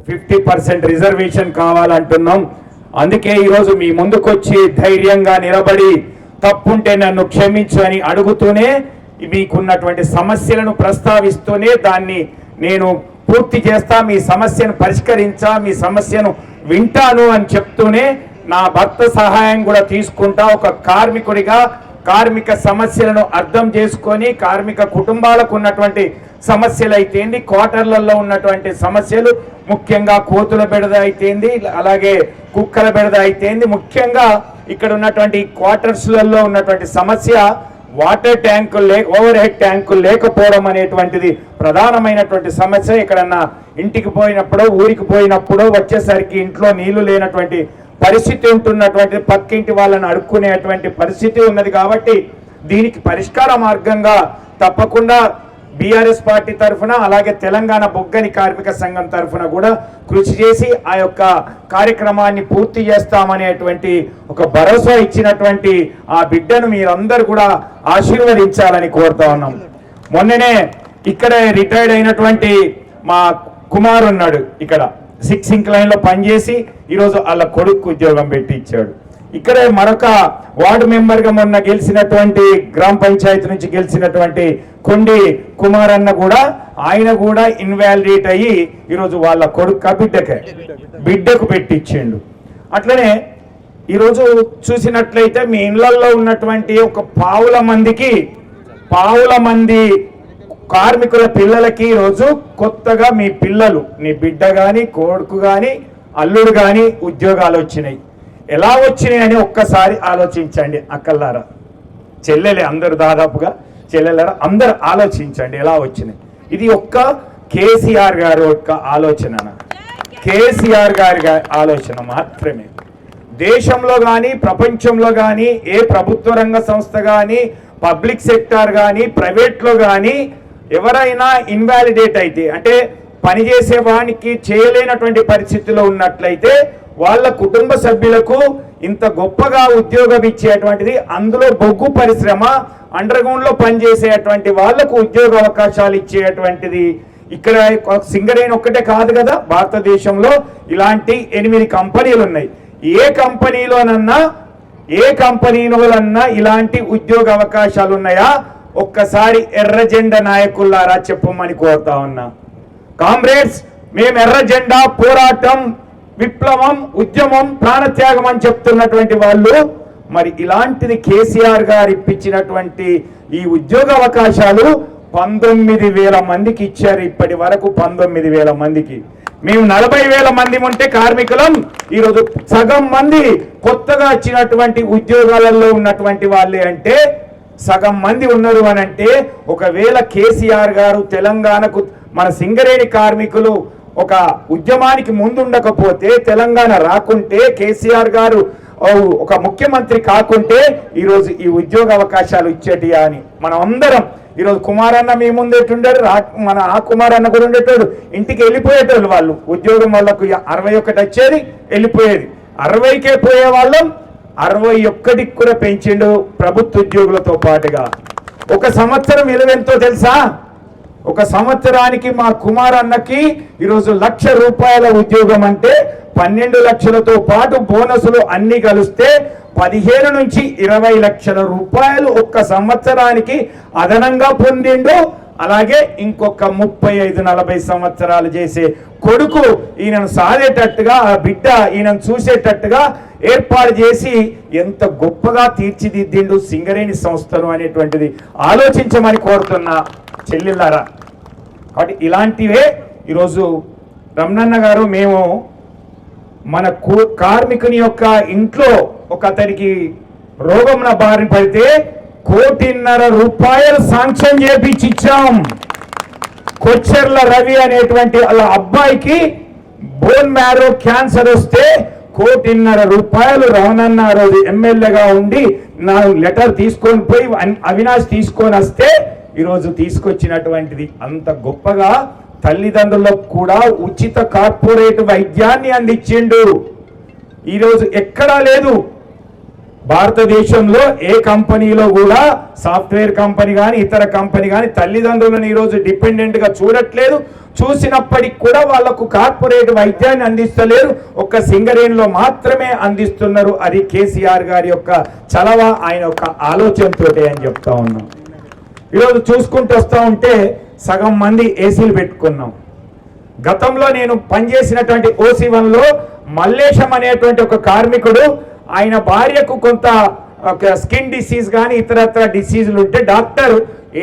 50% reservation కావాలంటున్నాం. అందుకే ఈరోజు మీ ముందుకొచ్చి ధైర్యంగా నిలబడి తప్పుంటే నన్ను క్షమించు అని అడుగుతూనే మీకున్నటువంటి సమస్యలను ప్రస్తావిస్తూనే దాన్ని నేను పూర్తి చేస్తా, మీ సమస్యను పరిష్కరించా, మీ సమస్యను వింటాను అని చెప్తూనే నా భర్త సహాయం కూడా తీసుకుంటా. ఒక కార్మికుడిగా కార్మిక సమస్యలను అర్థం చేసుకొని కార్మిక కుటుంబాలకు ఉన్నటువంటి సమస్యలు అయితేంది, క్వార్టర్లలో ఉన్నటువంటి సమస్యలు, ముఖ్యంగా కోతుల బెడద అయితేంది, అలాగే కుక్కల బెడద అయితేంది, ముఖ్యంగా ఇక్కడ ఉన్నటువంటి క్వార్టర్స్లలో ఉన్నటువంటి సమస్య వాటర్ ట్యాంకులు ఓవర్ హెడ్ ట్యాంకులు లేకపోవడం అనేటువంటిది ప్రధానమైనటువంటి సమస్య. ఎక్కడన్నా ఇంటికి పోయినప్పుడు, ఊరికి పోయినప్పుడు వచ్చేసరికి ఇంట్లో నీళ్లు లేనటువంటి పరిస్థితి ఉంటున్నటువంటి, పక్కింటి వాళ్ళని అడుక్కునేటువంటి పరిస్థితి ఉన్నది. కాబట్టి దీనికి పరిష్కార మార్గంగా తప్పకుండా బీఆర్ఎస్ పార్టీ తరఫున, అలాగే తెలంగాణ బొగ్గని కార్మిక సంఘం తరఫున కూడా కృషి చేసి ఆ యొక్క కార్యక్రమాన్ని పూర్తి చేస్తామనేటువంటి ఒక భరోసా ఇచ్చినటువంటి ఆ బిడ్డను మీరందరూ కూడా ఆశీర్వదించాలని కోరుతా ఉన్నాం. మొన్ననే ఇక్కడ రిటైర్డ్ అయినటువంటి మా కుమార్ ఉన్నాడు, ఇక్కడ 6 ఇంక్లైన్లో పనిచేసి ఈరోజు వాళ్ళ కొడుకు ఉద్యోగం పెట్టి ఇచ్చాడు. ఇక్కడే మరొక వార్డు మెంబర్గా మొన్న గెలిచినటువంటి గ్రామ పంచాయతీ నుంచి గెలిచినటువంటి కొండి కుమార్ అన్న కూడా, ఆయన కూడా ఇన్వాలిడేట్ అయ్యి ఈరోజు వాళ్ళ కొడుకు బిడ్డకు పెట్టించిండు. అట్లనే ఈరోజు చూసినట్లయితే మీ ఇళ్లలో ఉన్నటువంటి ఒక పావుల మంది కార్మికుల పిల్లలకి ఈరోజు కొత్తగా మీ పిల్లలు, నీ బిడ్డ కానీ కొడుకు కానీ అల్లుడు కానీ ఉద్యోగాలు వచ్చినాయి. ఎలా వచ్చినాయి అని ఒక్కసారి ఆలోచించండి అక్కల్లారా, చెల్లెలే అందరూ, దాదాపుగా చెల్లెలారా అందరూ ఆలోచించండి ఎలా వచ్చినాయి. ఇది ఒక్క కేసీఆర్ గారు యొక్క ఆలోచన, కేసీఆర్ గారి ఆలోచన మాత్రమే. దేశంలో కానీ ప్రపంచంలో కానీ ఏ ప్రభుత్వ రంగ సంస్థ కానీ పబ్లిక్ సెక్టార్ కానీ ప్రైవేట్లో కానీ ఎవరైనా ఇన్వాలిడేట్ అయితే, అంటే పనిచేసే వానికి చేయలేనటువంటి పరిస్థితిలో ఉన్నట్లయితే వాళ్ళ కుటుంబ సభ్యులకు ఇంత గొప్పగా ఉద్యోగం ఇచ్చేటువంటిది, అందులో బొగ్గు పరిశ్రమ అండర్ గ్రౌండ్ లో పనిచేసేటువంటి వాళ్లకు ఉద్యోగ అవకాశాలు ఇచ్చేటువంటిది ఇక్కడ సింగరేణి ఒక్కటే కాదు కదా, భారతదేశంలో ఇలాంటి 8 కంపెనీలు ఉన్నాయి. ఏ కంపెనీలోనన్నా ఇలాంటి ఉద్యోగ అవకాశాలు ఉన్నాయా? ఒక్కసారి ఎర్ర జెండా నాయకులారా చెప్పమని కోరుతా ఉన్నా. కామ్రేడ్స్, మేము ఎర్ర జెండా పోరాటం, విప్లవం, ఉద్యమం, ప్రాణత్యాగం అని చెప్తున్నటువంటి వాళ్ళు, మరి ఇలాంటిది కేసీఆర్ గారు ఇప్పించినటువంటి ఈ ఉద్యోగ అవకాశాలు 19,000 మందికి ఇచ్చారు. ఇప్పటి వరకు 19,000 మందికి. మేము 40,000 మంది ఉంటే కార్మికులం, ఈరోజు సగం మంది కొత్తగా వచ్చినటువంటి ఉద్యోగాలలో ఉన్నటువంటి వాళ్ళే. అంటే సగం మంది ఉన్నారు అని అంటే, ఒకవేళ కేసీఆర్ గారు తెలంగాణకు మన సింగరేణి కార్మికులు ఒక ఉద్యమానికి ముందుండకపోతే, తెలంగాణ రాకుంటే, కేసీఆర్ గారు ఒక ముఖ్యమంత్రి కాకుంటే ఈరోజు ఈ ఉద్యోగ అవకాశాలు ఇచ్చేటియా అని మనం అందరం. ఈరోజు కుమారన్న మీ ముందేటుండాడు, మన ఆ కుమారన్న కూడా ఉండేటోడు, ఇంటికి వెళ్ళిపోయేటోళ్ళు వాళ్ళు. ఉద్యోగం వాళ్ళకు 61 వచ్చేది, వెళ్ళిపోయేది. 60కే పోయే వాళ్ళం 61కి కూడా పెంచిండు ప్రభుత్వ ఉద్యోగులతో పాటుగా. ఒక సంవత్సరం విలువెంతో తెలుసా? ఒక సంవత్సరానికి మా కుమారన్నకి ఈరోజు ₹1,00,000 ఉద్యోగం అంటే 12 లక్షలతో పాటు బోనసులు అన్ని కలిస్తే 15 నుంచి 20 లక్షల రూపాయలు ఒక్క సంవత్సరానికి అదనంగా పొందిండు. అలాగే ఇంకొక 35-40 సంవత్సరాలు చేసే కొడుకు ఈయనను సాధేటట్టుగా, ఆ బిడ్డ ఈయనను చూసేటట్టుగా ఏర్పాటు చేసి ఎంత గొప్పగా తీర్చిదిద్దిండు సింగరేణి సంస్థను అనేటువంటిది ఆలోచించమని కోరుతున్నా చెల్లెళ్ళారా. కాబట్టి ఇలాంటివే ఈరోజు రమణన్న గారు, మేము మన కార్మికుని యొక్క ఇంట్లో ఒక అతనికి రోగంన బారిన పడితే ₹1,50,00,000 శాంక్షన్ చేపించి ఇచ్చాం. కొచ్చెర్ల రవి అనేటువంటి వాళ్ళ అబ్బాయికి బోన్ మ్యారో క్యాన్సర్ వస్తే ₹1,50,00,000 రమణన్న రోజు ఎమ్మెల్యేగా ఉండి నా లెటర్ తీసుకొని పోయి అవినాష్ తీసుకొని వస్తే ఈరోజు తీసుకొచ్చినటువంటిది. అంత గొప్పగా తల్లిదండ్రులకు కూడా ఉచిత కార్పొరేట్ వైద్యాన్ని అందించిండు. ఈరోజు ఎక్కడా లేదు భారతదేశంలో, ఏ కంపెనీలో కూడా, సాఫ్ట్వేర్ కంపెనీ కానీ ఇతర కంపెనీ కానీ తల్లిదండ్రులను ఈరోజు డిపెండెంట్గా చూడట్లేదు. చూసినప్పటికి కూడా వాళ్లకు కార్పొరేట్ వైద్యాన్ని అందిస్తలేరు, ఒక్క సింగరేణిలో మాత్రమే అందిస్తున్నారు. అది కేసీఆర్ గారి యొక్క చలవ, ఆయన యొక్క ఆలోచనతోటే అని చెప్తా ఉన్నాం. ఈరోజు చూసుకుంటూ వస్తూ ఉంటే సగం మంది ఏసీలు పెట్టుకున్నాం. గతంలో నేను పనిచేసినటువంటి ఓసీ1లో మల్లేశం అనేటువంటి ఒక కార్మికుడు, ఆయన భార్యకు కొంత స్కిన్ డిసీజ్ కానీ ఇతరత్ర డిసీజులు ఉంటే డాక్టర్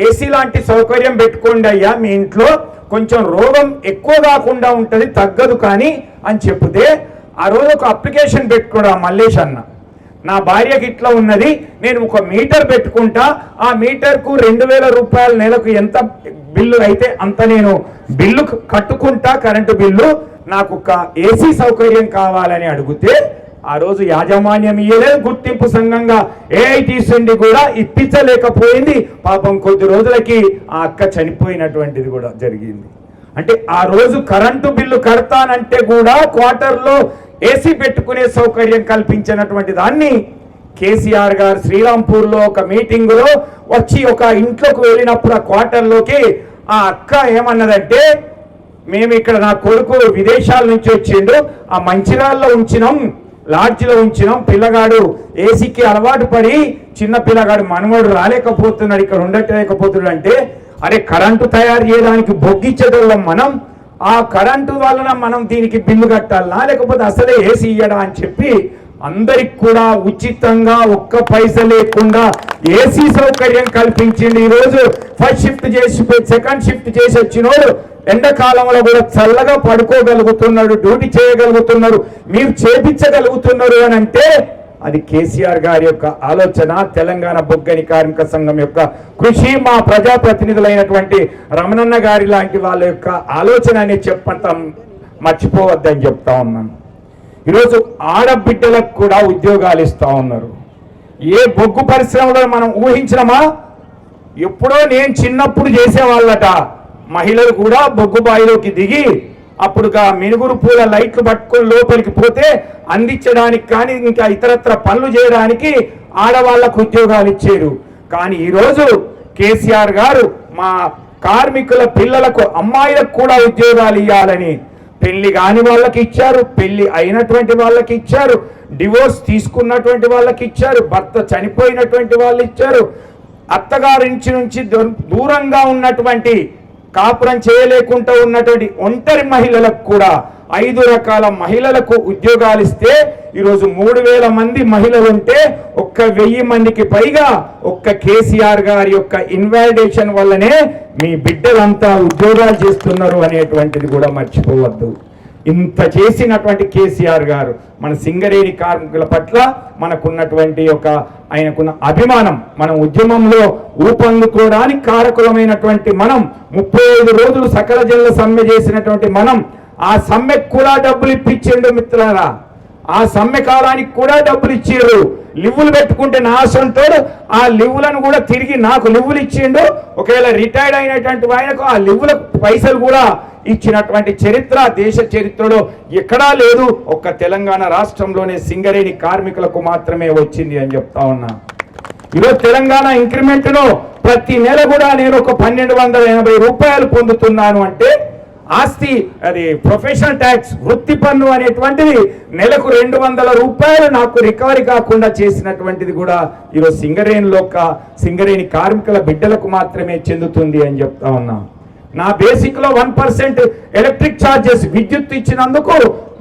ఏసీ లాంటి సౌకర్యం పెట్టుకోండి అయ్యా, మీ ఇంట్లో కొంచెం రోగం ఎక్కువ కాకుండా ఉంటుంది, తగ్గదు కానీ అని చెప్తే ఆ రోజు ఒక అప్లికేషన్ పెట్టుకోడా మల్లేష్ అన్న, నా భార్యకి ఇట్లా ఉన్నది, నేను ఒక మీటర్ పెట్టుకుంటా, ఆ మీటర్కు 2000 రూపాయలు నెలకు ఎంత బిల్లు అయితే అంత నేను బిల్లు కట్టుకుంటా, కరెంటు బిల్లు, నాకు ఒక ఏసీ సౌకర్యం కావాలని అడిగితే ఆ రోజు యాజమాన్యం ఇయ్యలేదు. గుర్తింపు సంఘంగా ఏఐటీసీ నుండి కూడా ఇప్పించలేకపోయింది. పాపం కొద్ది రోజులకి ఆ అక్క చనిపోయినటువంటిది కూడా జరిగింది. అంటే ఆ రోజు కరెంటు బిల్లు కడతానంటే కూడా క్వార్టర్లో ఏసీ పెట్టుకునే సౌకర్యం కల్పించినటువంటి దాన్ని కేసీఆర్ గారు శ్రీరాంపూర్లో ఒక మీటింగులో వచ్చి ఒక ఇంట్లోకి వెళ్ళినప్పుడు ఆ క్వార్టర్లోకి ఆ అక్క ఏమన్నదంటే, మేము ఇక్కడ నా కొడుకు విదేశాల నుంచి వచ్చిండు, ఆ మంచిర్యాలలో ఉంచినాం, లాడ్జిలో ఉంచినాం, పిల్లగాడు ఏసీకి అలవాటు పడి చిన్న పిల్లగాడు మనవడు రాలేకపోతున్నాడు, ఇక్కడ ఉండలేకపోతున్నాడు అంటే, అరే కరెంటు తయారు చేయడానికి బొగ్గిచ్చేటోళ్ళం మనం, ఆ కరెంటు వలన మనం దీనికి బిల్లు కట్టాలా లేకపోతే అసలే ఏసీ ఇయ్యడా అని చెప్పి అందరికి కూడా ఉచితంగా ఒక్క పైస లేకుండా ఏసీ సౌకర్యం కల్పించింది. ఈరోజు ఫస్ట్ షిఫ్ట్ చేసి సెకండ్ షిఫ్ట్ చేసి వచ్చినోడు ఎండాకాలంలో కూడా చల్లగా పడుకోగలుగుతున్నాడు, డ్యూటీ చేయగలుగుతున్నారు, మీరు చేపించగలుగుతున్నారు అని అంటే అది కేసీఆర్ గారి యొక్క ఆలోచన, తెలంగాణ బొగ్గని కార్మిక సంఘం యొక్క కృషి, మా ప్రజాప్రతినిధులైనటువంటి రమణన్న గారి లాంటి వాళ్ళ యొక్క ఆలోచన అని చెప్పటం మర్చిపోవద్దని చెప్తా ఉన్నాను. ఈరోజు ఆడబిడ్డలకు కూడా ఉద్యోగాలు ఇస్తా ఉన్నారు. ఏ బొగ్గు పరిశ్రమలో మనం ఊహించినమా? ఎప్పుడో నేను చిన్నప్పుడు చేసేవాళ్ళట మహిళలు కూడా బొగ్గు బాయిలోకి దిగి అప్పుడుగా మినుగురు పూల లైట్లు పట్టుకొని లోపలికి పోతే అందించడానికి కానీ ఇంకా ఇతరత్ర పనులు చేయడానికి ఆడవాళ్లకు ఉద్యోగాలు ఇచ్చారు. కానీ ఈరోజు కేసీఆర్ గారు మా కార్మికుల పిల్లలకు అమ్మాయిలకు కూడా ఉద్యోగాలు ఇవ్వాలని పెళ్లి కాని వాళ్ళకి ఇచ్చారు, పెళ్లి అయినటువంటి వాళ్ళకి ఇచ్చారు, డివోర్స్ తీసుకున్నటువంటి వాళ్ళకి ఇచ్చారు, భర్త చనిపోయినటువంటి వాళ్ళు ఇచ్చారు, అత్తగారింటి నుంచి దూరంగా ఉన్నటువంటి కాపురం చేయలేకుండా ఉన్నటువంటి ఒంటరి మహిళలకు కూడా 5 రకాల మహిళలకు ఉద్యోగాలు ఇస్తే ఈరోజు 3000 మంది మహిళలు ఉంటే 1000 మందికి పైగా ఒక్క కేసీఆర్ గారి యొక్క ఇన్వాలిడేషన్ వల్లనే మీ బిడ్డలంతా ఉద్యోగాలు చేస్తున్నారు అనేటువంటిది కూడా మర్చిపోవద్దు. ఇంత చేసినటువంటి కేసీఆర్ గారు మన సింగరేణి కార్మికుల పట్ల మనకున్నటువంటి ఒక ఆయనకున్న అభిమానం, మనం ఉద్యమంలో ఊపందుకోవడానికి కారకులమైనటువంటి మనం 35 రోజులు సకల జనుల సమ్మె చేసినటువంటి మనం ఆ సమ్మెకు కూడా డబ్బులు ఇప్పించిండు మిత్రులారా. ఆ సమ్మె కాలానికి కూడా డబ్బులు ఇచ్చారు. లివ్వులు పెట్టుకుంటే నా సొంతోడు ఆ లివ్వులను కూడా తిరిగి నాకు లివ్వులు ఇచ్చిండు. ఒకవేళ రిటైర్డ్ అయినటువంటి ఆయనకు ఆ లివ్వుల పైసలు కూడా ఇచ్చినటువంటి చరిత్ర దేశ చరిత్రలో ఎక్కడా లేదు. ఒక్క తెలంగాణ రాష్ట్రంలోనే సింగరేణి కార్మికులకు మాత్రమే వచ్చింది అని చెప్తా ఉన్నా. ఈరోజు తెలంగాణ ఇంక్రిమెంట్ను ప్రతి నెల కూడా నేను ఒక 1280 రూపాయలు పొందుతున్నాను అంటే ఆస్తి అది ప్రొఫెషనల్ ట్యాక్స్ వృత్తి పన్ను అనేటువంటిది నెలకు 200 రూపాయలు నాకు రికవరీ కాకుండా చేసినటువంటిది కూడా ఈరోజు సింగరేణి కార్మికుల బిడ్డలకు మాత్రమే చెందుతుంది అని చెప్తా ఉన్నా. నా బేసిక్ లో 1% ఎలక్ట్రిక్ ఛార్జెస్ విద్యుత్ ఇచ్చినందుకు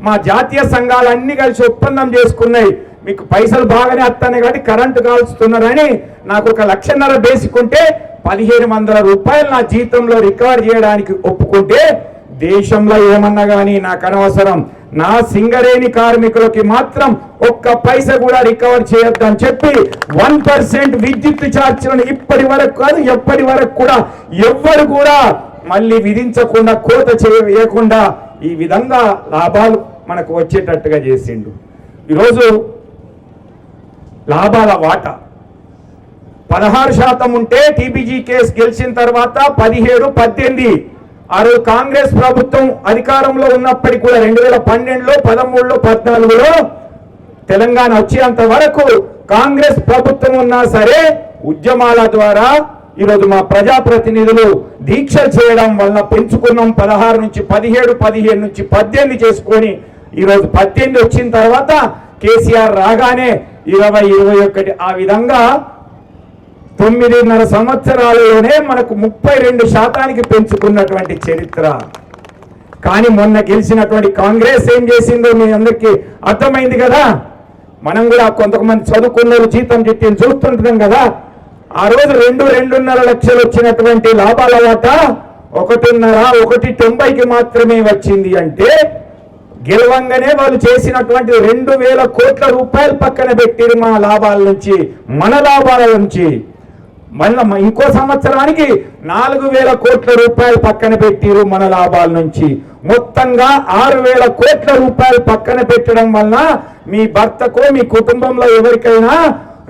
మా జాతీయ సంఘాలన్నీ కలిసి ఒప్పందం చేసుకున్నాయి. మీకు పైసలు బాగానే వస్తాయి కాబట్టి కరెంటు కాల్చుతున్నారని నాకు 1,50,000 లక్షన్నర బేసిక్ ఉంటే 1500 రూపాయలు నా జీతంలో రికవర్ చేయడానికి ఒప్పుకుంటే దేశంలో ఏమన్నా కానీ నాకు అనవసరం, నా సింగరేణి కార్మికులకి మాత్రం ఒక్క పైస కూడా రికవర్ చేయొద్దని చెప్పి 1% విద్యుత్ ఛార్జీలను ఇప్పటి వరకు కాదు ఎప్పటి వరకు కూడా ఎవ్వరు కూడా మళ్ళీ విధించకుండా కోత చేయకుండా ఈ విధంగా లాభాలు మనకు వచ్చేటట్టుగా చేసిండు. ఈరోజు లాభాల వాటా 16% ఉంటే టీబీజీ కేసు గెలిచిన తర్వాత 17, 18 ఆ రోజు కాంగ్రెస్ ప్రభుత్వం అధికారంలో ఉన్నప్పటికీ కూడా 2012లో 13లో 14లో తెలంగాణ వచ్చేంత వరకు కాంగ్రెస్ ప్రభుత్వం ఉన్నా సరే ఉద్యమాల ద్వారా ఈరోజు మా ప్రజాప్రతినిధులు దీక్షలు చేయడం వల్ల పెంచుకున్నాం. 16 నుంచి 17, 15 నుంచి 18 చేసుకొని ఈరోజు 18 వచ్చిన తర్వాత కేసీఆర్ రాగానే 20, 21 ఆ విధంగా 9.5 సంవత్సరాలలోనే మనకు 32% పెంచుకున్నటువంటి చరిత్ర. కానీ మొన్న గెలిచినటువంటి కాంగ్రెస్ ఏం చేసిందో మీ అందరికీ అర్థమైంది కదా. మనం కూడా కొంతమంది చదువుకున్నారు, జీతం చిట్టీలు చూస్తుంటున్నాం కదా. ఆ రోజు 2.5 లక్షలు వచ్చినటువంటి లాభాల వాటా 1.90కి మాత్రమే వచ్చింది. అంటే గెలవంగానే వాళ్ళు చేసినటువంటి 2,000 కోట్ల రూపాయలు పక్కన పెట్టిరు మా లాభాల నుంచి, మన లాభాల నుంచి. మళ్ళీ ఇంకో సంవత్సరానికి 4,000 కోట్ల రూపాయలు పక్కన పెట్టిరు మన లాభాల నుంచి. మొత్తంగా 6,000 కోట్ల రూపాయలు పక్కన పెట్టడం వలన మీ భర్తకో మీ కుటుంబంలో ఎవరికైనా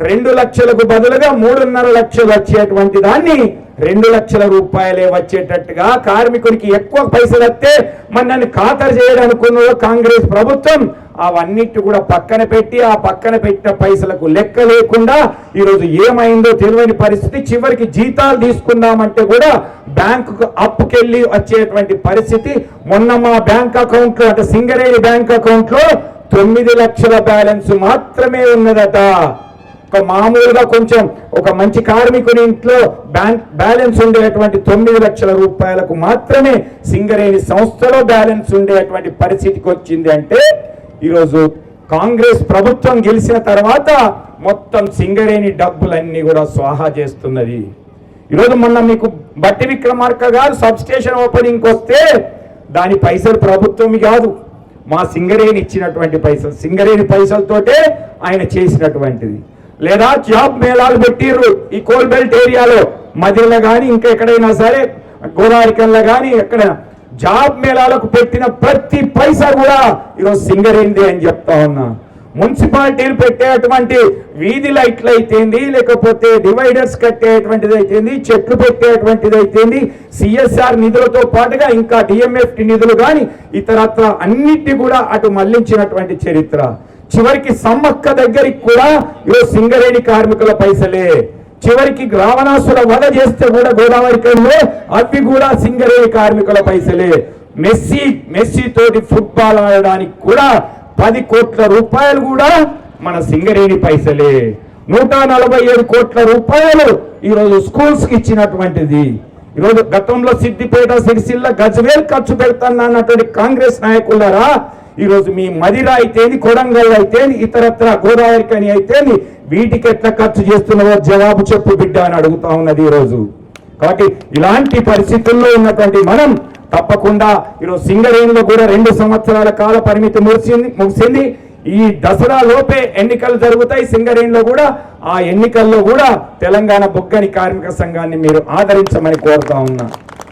2 లక్షలకు బదులుగా 3.5 లక్షలు వచ్చేటువంటి దాన్ని 2 లక్షల రూపాయలే వచ్చేటట్టుగా కార్మికునికి ఎక్కువ పైసలు వస్తే మరి నన్ను ఖాతరు చేయడానుకున్న కాంగ్రెస్ ప్రభుత్వం అవన్నిటి కూడా పక్కన పెట్టి ఆ పక్కన పెట్టిన పైసలకు లెక్క లేకుండా ఈరోజు ఏమైందో తెలియని పరిస్థితి. చివరికి జీతాలు తీసుకుందామంటే కూడా బ్యాంకుకు అప్పుకెళ్ళి వచ్చేటువంటి పరిస్థితి. మొన్న మా బ్యాంక్ అకౌంట్ లో అంటే సింగరేణి బ్యాంక్ అకౌంట్ లో 9 లక్షల బ్యాలెన్స్ మాత్రమే ఉన్నదట. మామూలుగా కొంచెం ఒక మంచి కార్మికుని ఇంట్లో బ్యాలెన్స్ ఉండేటువంటి 9 లక్షల రూపాయలకు మాత్రమే సింగరేణి సంస్థలో బ్యాలెన్స్ ఉండేటువంటి పరిస్థితికి వచ్చింది. అంటే ఈరోజు కాంగ్రెస్ ప్రభుత్వం గెలిచిన తర్వాత మొత్తం సింగరేణి డబ్బులన్నీ కూడా స్వాహా చేస్తున్నది. ఈరోజు మొన్న మీకు బట్టి విక్రమార్క గారు సబ్ స్టేషన్ ఓపెనింగ్ వస్తే దాని పైసలు ప్రభుత్వం కాదు, మా సింగరేణి ఇచ్చినటువంటి పైసలు, సింగరేణి పైసలతోటే ఆయన చేసినటువంటిది. లేదా జాబ్ మేళాలు పెట్టిర్రు ఈ కోల్ బెల్ట్ ఏరియాలో, మదిలో కానీ ఇంకా ఎక్కడైనా సరే గోదావరికల్లో కానీ ఎక్కడ జాబ్ మేళాలకు పెట్టిన ప్రతి పైసా కూడా ఈరోజు సింగరేణిదే అని చెప్తా ఉన్నా. మున్సిపాలిటీలు పెట్టేటువంటి వీధి లైట్లు అయితేంది, లేకపోతే డివైడర్స్ కట్టేటువంటిది అయితేంది, చెట్లు పెట్టేటువంటిది అయితేంది, సిఎస్ఆర్ నిధులతో పాటుగా ఇంకా డిఎంఎఫ్ నిధులు కానీ ఇతరత్ర అన్నిటి కూడా అటు మళ్లించినటువంటి చరిత్ర. చివరికి సమ్మక్క దగ్గరికి కూడా ఈరోజు సింగరేణి కార్మికుల పైసలే. చివరికి రావణాసుర వధ చేస్తే కూడా గోదావరిలో అవి కూడా సింగరేణి కార్మికుల పైసలే. మెస్సీ తోటి ఫుట్బాల్ ఆడడానికి కూడా 10 కోట్ల రూపాయలు కూడా మన సింగరేణి పైసలే. 147 కోట్ల రూపాయలు ఈరోజు స్కూల్స్ కి ఇచ్చినటువంటిది. ఈరోజు గతంలో సిద్దిపేట, సిరిసిల్ల, గజ్వేల్ ఖర్చు పెడతాను అన్నటువంటి కాంగ్రెస్ నాయకులారా, ఈరోజు మీ మదిరా అయితేని, కొడంగల్ అయితేని, ఇతరత్ర గోదావరికని అయితేని వీటికి ఎట్లా ఖర్చు చేస్తున్నారో జవాబు చెప్పు బిడ్డ అని అడుగుతా ఉన్నది ఈరోజు. కాబట్టి ఇలాంటి పరిస్థితుల్లో ఉన్నటువంటి మనం తప్పకుండా ఈరోజు సింగరేణిలో కూడా 2 సంవత్సరాల కాల పరిమితి ముగిసింది. ఈ దసరా లోపే ఎన్నికలు జరుగుతాయి సింగరేణిలో కూడా. ఆ ఎన్నికల్లో కూడా తెలంగాణ బొగ్గని కార్మిక సంఘాన్ని మీరు ఆదరించమని కోరుతా ఉన్నా.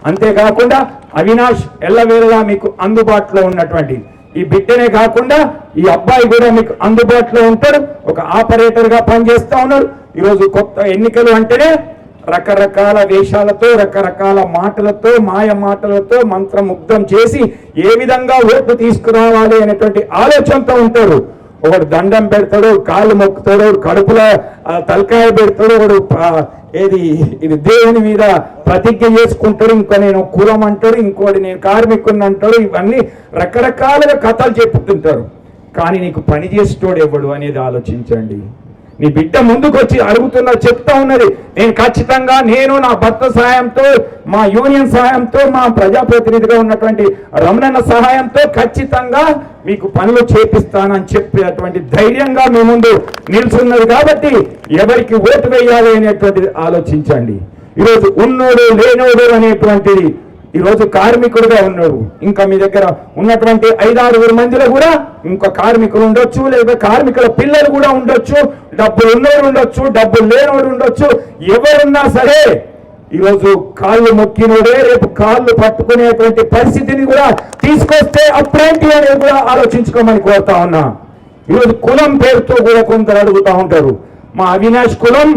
అంతేకాకుండా అవినాష్ ఎల్లవేళలా మీకు అందుబాటులో ఉన్నటువంటి ఈ బిడ్డనే కాకుండా ఈ అబ్బాయి కూడా మీకు అందుబాటులో ఉంటాడు. ఒక ఆపరేటర్ గా పనిచేస్తా ఉన్నాడు. ఈరోజు కొత్త ఎన్నికలు అంటేనే రకరకాల వేషాలతో, రకరకాల మాటలతో, మాయ మాటలతో మంత్రముగ్ధం చేసి ఏ విధంగా ఓట్లు తీసుకురావాలి అనేటువంటి ఆలోచనతో ఉంటారు. ఒకడు దండం పెడతాడు, కాళ్ళు మొక్కుతాడు, కడుపులో తలకాయ పెడతాడు, ఒకడు ఇది దేవుని మీద ప్రతిజ్ఞ చేసుకుంటాడు, ఇంకో నేను కులం అంటాడు, ఇంకోటి నేను కార్మికుని అంటాడు. ఇవన్నీ రకరకాలుగా కథలు చెప్పుతుంటారు. కానీ నీకు పని చేసేటోడు ఎవడు అనేది ఆలోచించండి. నీ బిడ్డ ముందుకు వచ్చి అడుగుతున్నా చెప్తా ఉన్నది, నేను ఖచ్చితంగా నేను నా భర్త సహాయంతో, మా యూనియన్ సహాయంతో, మా ప్రజాప్రతినిధిగా ఉన్నటువంటి రమణన్న సహాయంతో ఖచ్చితంగా మీకు పనులు చేపిస్తానని చెప్పేటువంటి ధైర్యంగా మీ ముందు నిల్చున్నది. కాబట్టి ఎవరికి ఓటు వేయాలి అనేటువంటిది ఆలోచించండి. ఈరోజు ఉన్నోడు లేనోడు అనేటువంటిది ఈరోజు కార్మికుడుగా ఉన్నాడు. ఇంకా మీ దగ్గర ఉన్నటువంటి 5-6 మందిలో కూడా ఇంకో కార్మికులు ఉండొచ్చు, లేదా కార్మికుల పిల్లలు కూడా ఉండొచ్చు, డబ్బులు ఉన్నోడు ఉండొచ్చు, డబ్బులు లేనోడు ఉండొచ్చు. ఎవరున్నా సరే ఈరోజు కాళ్ళు మొక్కినోడే రేపు కాళ్ళు పట్టుకునేటువంటి పరిస్థితిని కూడా తీసుకొస్తే అప్పుడేంటి అనేది కూడా ఆలోచించుకోమని కోరుతా ఉన్నా. ఈరోజు కులం పేరుతో కూడా కొందరు అడుగుతా ఉంటారు. మా అవినాష్ కులం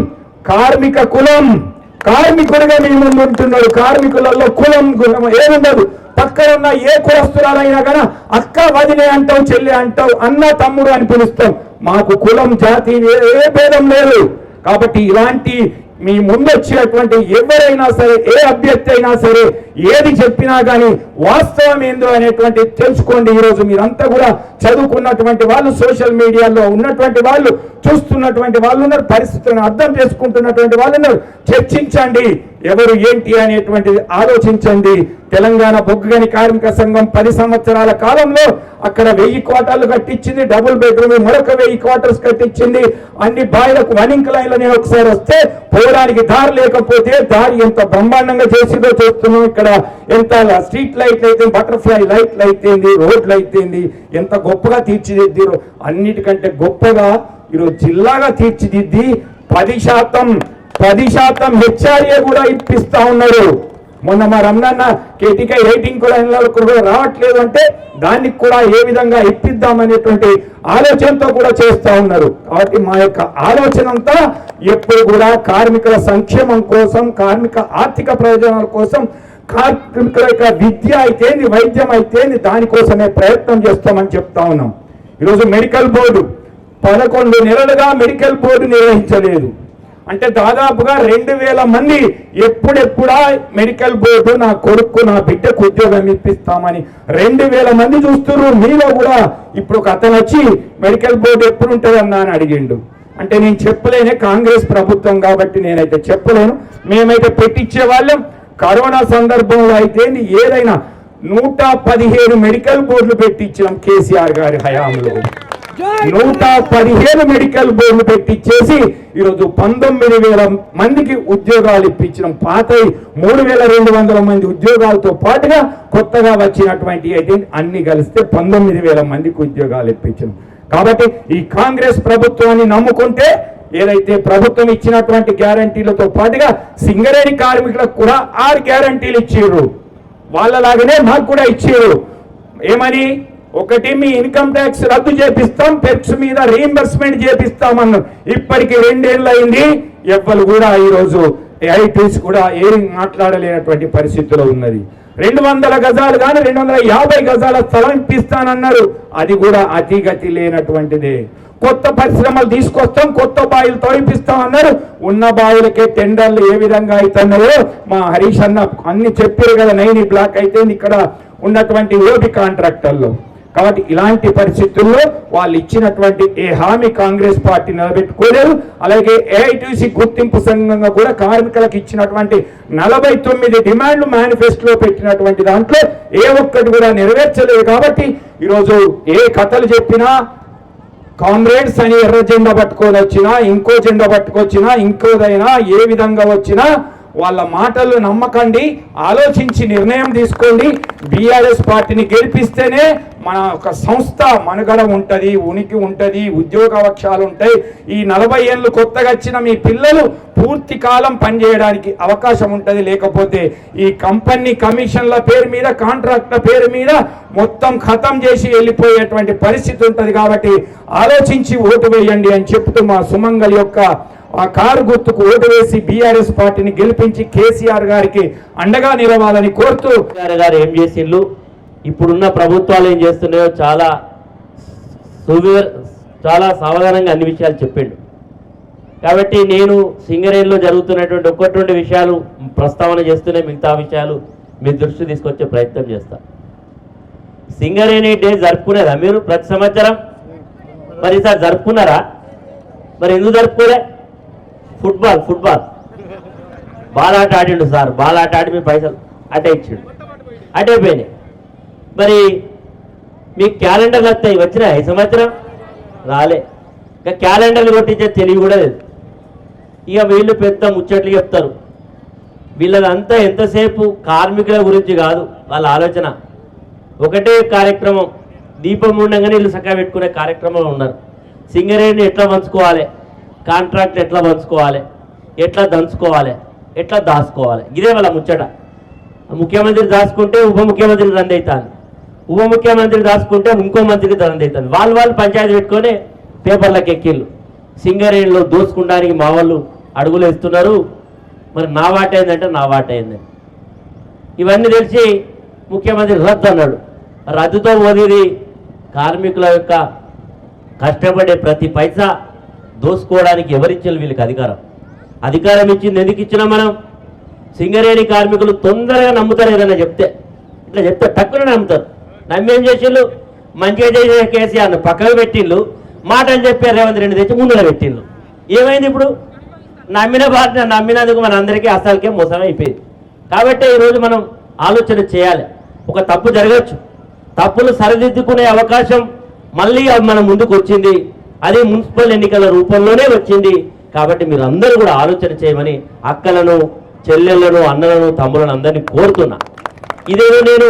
కార్మిక కులం, కార్మికుడిగా మీ ముందు ఉంటున్నాడు. కార్మికులలో కులం ఏముండదు. పక్కన ఉన్న ఏ కులస్తురాలైనా కానీ అక్క, వదినే అంటావు, చెల్లి అంటావు, అన్న, తమ్ముడు అని పిలుస్తాం. మాకు కులం, జాతి ఏ భేదం లేదు. కాబట్టి ఇలాంటి మీ ముందు వచ్చేటువంటి ఎవరైనా సరే, ఏ అభ్యర్థి అయినా సరే, ఏది చెప్పినా కానీ వాస్తవం ఏందో అనేటువంటి తెలుసుకోండి. ఈరోజు మీరంతా కూడా చదువుకున్నటువంటి వాళ్ళు, సోషల్ మీడియాలో ఉన్నటువంటి వాళ్ళు, చూస్తున్నటువంటి వాళ్ళు ఉన్నారు, పరిస్థితులను అర్థం చేసుకుంటున్నటువంటి వాళ్ళు ఉన్నారు. చర్చించండి, ఎవరు ఏంటి అనేటువంటిది ఆలోచించండి. తెలంగాణ బొగ్గుగని కార్మిక సంఘం 10 సంవత్సరాల కాలంలో అక్కడ 1000 క్వార్టర్లు కట్టించింది, డబుల్ బెడ్రూమ్ మరొక 1000 క్వార్టర్స్ కట్టించింది. అన్ని బాయిలకు వనింక్ లైన్లో నేను ఒకసారి వస్తే పోవడానికి దారి లేకపోతే దారి ఎంత బ్రహ్మాండంగా చేసిందో చూస్తున్నాం. ఇక్కడ ఎంత స్ట్రీట్ లైట్లు అయితే, బటర్ఫ్లై లైట్లు అయితేంది, రోడ్లు అయితేంది, ఎంత గొప్పగా తీర్చిదిద్దారు. అన్నిటికంటే గొప్పగా ఈరోజు జిల్లాగా తీర్చిదిద్ది 10% హెచ్ఆర్ఏ కూడా ఇప్పిస్తా ఉన్నారు. మొన్న మా రమణన్న కేటీకే రేటింగ్ కూడా రావట్లేదు అంటే దానికి కూడా ఏ విధంగా ఇప్పిద్దామనేటువంటి ఆలోచనతో కూడా చేస్తూ ఉన్నారు. కాబట్టి మా యొక్క ఆలోచన అంతా ఎప్పుడు కూడా కార్మికుల సంక్షేమం కోసం, కార్మిక ఆర్థిక ప్రయోజనాల కోసం, కార్మికుల యొక్క విద్య అయితేంది, వైద్యం అయితేంది, దానికోసమే ప్రయత్నం చేస్తామని చెప్తా ఉన్నాం. ఈరోజు మెడికల్ బోర్డు 11 నెలలుగా మెడికల్ బోర్డు నిర్వహించలేదు. అంటే దాదాపుగా 2000 మంది ఎప్పుడెప్పుడా మెడికల్ బోర్డు నా కొడుకు, నా బిడ్డకు ఉద్యోగం ఇప్పిస్తామని 2000 మంది చూస్తున్నారు. మీలో కూడా ఇప్పుడు ఒక అతను వచ్చి మెడికల్ బోర్డు ఎప్పుడు ఉంటుందన్నా అని అడిగిండు. అంటే నేను చెప్పలేనే, కాంగ్రెస్ ప్రభుత్వం కాబట్టి నేనైతే చెప్పలేను. మేమైతే పెట్టించే వాళ్ళం. కరోనా సందర్భంలో అయితే ఏదైనా 115 మెడికల్ బోర్డులు పెట్టించాం కేసీఆర్ గారి హయాంలో. 115 మెడికల్ బోర్డులు పెట్టించేసి ఈరోజు 19,000 మందికి ఉద్యోగాలు ఇప్పించడం. పాత 3,200 మంది ఉద్యోగాలతో పాటుగా కొత్తగా వచ్చినటువంటి అయితే అన్ని కలిస్తే 19,000 మందికి ఉద్యోగాలు ఇప్పించడం. కాబట్టి ఈ కాంగ్రెస్ ప్రభుత్వాన్ని నమ్ముకుంటే ఏదైతే ప్రభుత్వం ఇచ్చినటువంటి గ్యారంటీలతో పాటుగా సింగరేణి కార్మికులకు కూడా 6 గ్యారంటీలు ఇచ్చారు. వాళ్ళలాగానే మాకు కూడా ఇచ్చారు. ఏమని? ఒకటి, మీ ఇన్కమ్ ట్యాక్స్ రద్దు చేపిస్తాం, పెక్స్ మీద రీయింబర్స్మెంట్ చేపిస్తామన్నారు. ఇప్పటికి 2 ఏళ్ళు అయింది. ఎవ్వరు కూడా ఈరోజు ఐటీస్ కూడా ఏం మాట్లాడలేనటువంటి పరిస్థితిలో ఉన్నది. 200 గజాలు కానీ 250 గజాల స్థలం ఇప్పిస్తానన్నారు. అది కూడా అతిగతి లేనటువంటిదే. కొత్త పరిశ్రమలు తీసుకొస్తాం, కొత్త బావిలు తవ్విపిస్తాం అన్నారు. ఉన్న బావులకే టెండర్లు ఏ విధంగా అవుతున్నాయో మా హరీష్ అన్న అన్ని చెప్పారు కదా. 9 బ్లాక్ అయితే ఇక్కడ ఉన్నటువంటి ఓబి కాంట్రాక్టర్లు. కాబట్టి ఇలాంటి పరిస్థితుల్లో వాళ్ళు ఇచ్చినటువంటి ఏ హామీ కాంగ్రెస్ పార్టీ నిలబెట్టుకోలేదు. అలాగే ఏఐటీసీ గుర్తింపు సంఘంగా కూడా కార్మికులకు ఇచ్చినటువంటి 49 డిమాండ్లు మేనిఫెస్టోలో పెట్టినటువంటి దాంట్లో ఏ ఒక్కటి కూడా నెరవేర్చలేదు. కాబట్టి ఈరోజు ఏ కథలు చెప్పినా, కామ్రేడ్స్ అని ఎర్ర జెండా పట్టుకొని వచ్చినా, ఇంకో జెండా పట్టుకొచ్చినా, ఇంకోదైనా ఏ విధంగా వచ్చినా వాళ్ళ మాటలు నమ్మకండి. ఆలోచించి నిర్ణయం తీసుకోండి. బీఆర్ఎస్ పార్టీని గెలిపిస్తేనే మన ఒక సంస్థ మనుగడ ఉంటుంది, ఉనికి ఉంటుంది, ఉద్యోగ అవకాశాలు ఉంటాయి. ఈ 40 ఏళ్ళు కొత్తగా వచ్చిన మీ పిల్లలు పూర్తి కాలం పనిచేయడానికి అవకాశం ఉంటుంది. లేకపోతే ఈ కంపెనీ కమిషన్ల పేరు మీద, కాంట్రాక్ట్ల పేరు మీద మొత్తం ఖతం చేసి వెళ్ళిపోయేటువంటి పరిస్థితి ఉంటుంది. కాబట్టి ఆలోచించి ఓటు వేయండి అని చెప్తూ మా సుమంగల్ యొక్క ఆ కారు గుర్తుకు ఓటు వేసి బీఆర్ఎస్ పార్టీని గెలిపించి కేసీఆర్ గారికి అండగా నిలవాలని కోరుతూ, గారు ఏం చేసిండ్రు, ఇప్పుడున్న ప్రభుత్వాలు ఏం చేస్తున్నాయో చాలా సావధానంగా అన్ని విషయాలు చెప్పిండు. కాబట్టి నేను సింగరేణిలో జరుగుతున్నటువంటి 1-2 విషయాలు ప్రస్తావన చేస్తూనే మిగతా విషయాలు మీ దృష్టి తీసుకొచ్చే ప్రయత్నం చేస్తా. సింగరేణి డే జరుపుకునేదా మీరు ప్రతి సంవత్సరం? మరి ఈసారి జరుపుకున్నారా? మరి ఎందుకు జరుపుకోలే? ఫుట్బాల్ బాల్ ఆట ఆడిండు సార్. బాల్ ఆట ఆడి మీ పైసలు అటే ఇచ్చిండు, అటైపోయినాయి. మరి మీకు క్యాలెండర్లు వస్తాయి, వచ్చినా ఈ సంవత్సరం రాలే. ఇంకా క్యాలెండర్లు కొట్టించే తెలివి కూడా లేదు. ఇక వీళ్ళు పెద్ద ముచ్చట్లు చెప్తారు. వీళ్ళదంతా ఎంతసేపు కార్మికుల గురించి కాదు వాళ్ళ ఆలోచన. ఒకటే కార్యక్రమం, దీపం ఉండగానే వీళ్ళు చక్కగా పెట్టుకునే కార్యక్రమంలో ఉన్నారు. సింగరేణిని ఎట్లా పంచుకోవాలి, కాంట్రాక్ట్ ఎట్లా పంచుకోవాలి, ఎట్లా దంచుకోవాలి, ఎట్లా దాచుకోవాలి, ఇదే వాళ్ళ ముచ్చట. ముఖ్యమంత్రి దాచుకుంటే ఉప ముఖ్యమంత్రి రంది అవుతాను, ఉప ముఖ్యమంత్రి దాచుకుంటే ఇంకో మంత్రికి రంది అవుతుంది. వాళ్ళు పంచాయతీ పెట్టుకొని పేపర్లకు ఎక్కిళ్ళు. సింగరేణిలో దోచుకోవడానికి మా వాళ్ళు అడుగులు వేస్తున్నారు. మరి నా వాట అయిందంటే నా వాట అయిందని ఇవన్నీ తెలిసి ముఖ్యమంత్రి రద్దు అన్నాడు. రద్దుతో పోది కార్మికుల యొక్క కష్టపడే ప్రతి పైసా దోసుకోవడానికి ఎవరిచ్చారు వీళ్ళకి అధికారం? అధికారం ఇచ్చింది ఎందుకు ఇచ్చినా మనం? సింగరేణి కార్మికులు తొందరగా నమ్ముతారు, ఏదైనా చెప్తే ఇట్లా చెప్తే తక్కువ నమ్ముతారు. నమ్మేం చేసిళ్ళు? మంచిగా చేసే కేసీఆర్ను పక్కకు పెట్టిళ్ళు, మాటలు చెప్పారు రేవంత్ రెడ్డి తెచ్చి ముందులో పెట్టిళ్ళు. ఏమైంది ఇప్పుడు? నమ్మినందుకు మనందరికీ అసలుకే మోసం అయిపోయింది. కాబట్టి ఈరోజు మనం ఆలోచన చేయాలి. ఒక తప్పు జరగచ్చు, తప్పులు సరిదిద్దుకునే అవకాశం మళ్ళీ మన ముందుకు వచ్చింది. అది మున్సిపల్ ఎన్నికల రూపంలోనే వచ్చింది. కాబట్టి మీరు అందరూ కూడా ఆలోచన చేయమని అక్కలను, చెల్లెళ్లను, అన్నలను, తమ్ములను అందరినీ కోరుతున్నా. ఇదేదో నేను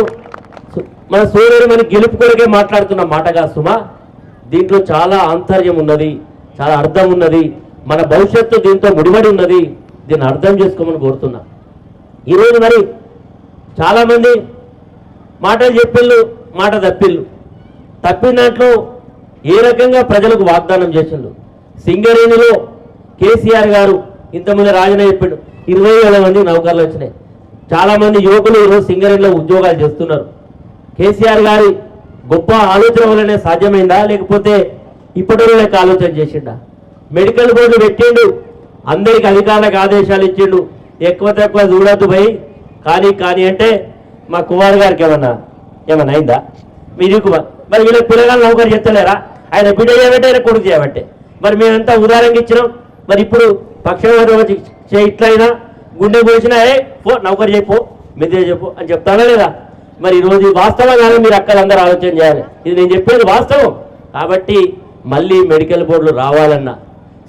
మన సోదరి మన గెలుపు కొరకే మాట్లాడుతున్న మాటగా సుమా, దీంట్లో చాలా ఆంతర్యం ఉన్నది, చాలా అర్థం ఉన్నది. మన భవిష్యత్తు దీంతో ముడిపడి ఉన్నది. దీన్ని అర్థం చేసుకోమని కోరుతున్నా. ఈరోజు మరి చాలామంది మాటలు చెప్పిళ్ళు, మాట తప్పిళ్ళు. తప్పిన దాంట్లో ఏ రకంగా ప్రజలకు వాగ్దానం చేసిండు? సింగరేణిలో కేసీఆర్ గారు ఇంతమంది రాజన చెప్పాడు 20,000 మంది నౌకర్లు వచ్చినాయి. చాలామంది యువకులు ఈరోజు సింగరేణిలో ఉద్యోగాలు చేస్తున్నారు. కేసీఆర్ గారి గొప్ప ఆలోచన వల్లనే సాధ్యమైందా, లేకపోతే ఇప్పటి లెక్క ఆలోచన చేసిండా? మెడికల్ బోర్డు పెట్టిండు, అందరికి అధికారులకు ఆదేశాలు ఇచ్చిండు, ఎక్కువ తక్కువ చూడద్దు పోయి కానీ అంటే మా కుమార్ గారికి ఏమన్నా అయిందా? మీకు మరి వీళ్ళకి పిల్లగాళ్ళు నౌకరు చెప్తలేరా? ఆయన బిడ్డ చేయబట్టే, ఆయన కొడుకు చేయబట్టే. మరి మేమంతా ఉదాహరణకి ఇచ్చినాం. మరి ఇప్పుడు పక్షవాదం వచ్చి ఇట్లయినా గుండె పోసినా నౌకరు చెప్పు, మెదిరే చెప్పు అని చెప్తానా లేదా? మరి ఈరోజు వాస్తవం కానీ మీరు అక్కలందరూ ఆలోచన చేయాలి. ఇది నేను చెప్పేది వాస్తవం. కాబట్టి మళ్ళీ మెడికల్ బోర్డులు రావాలన్నా,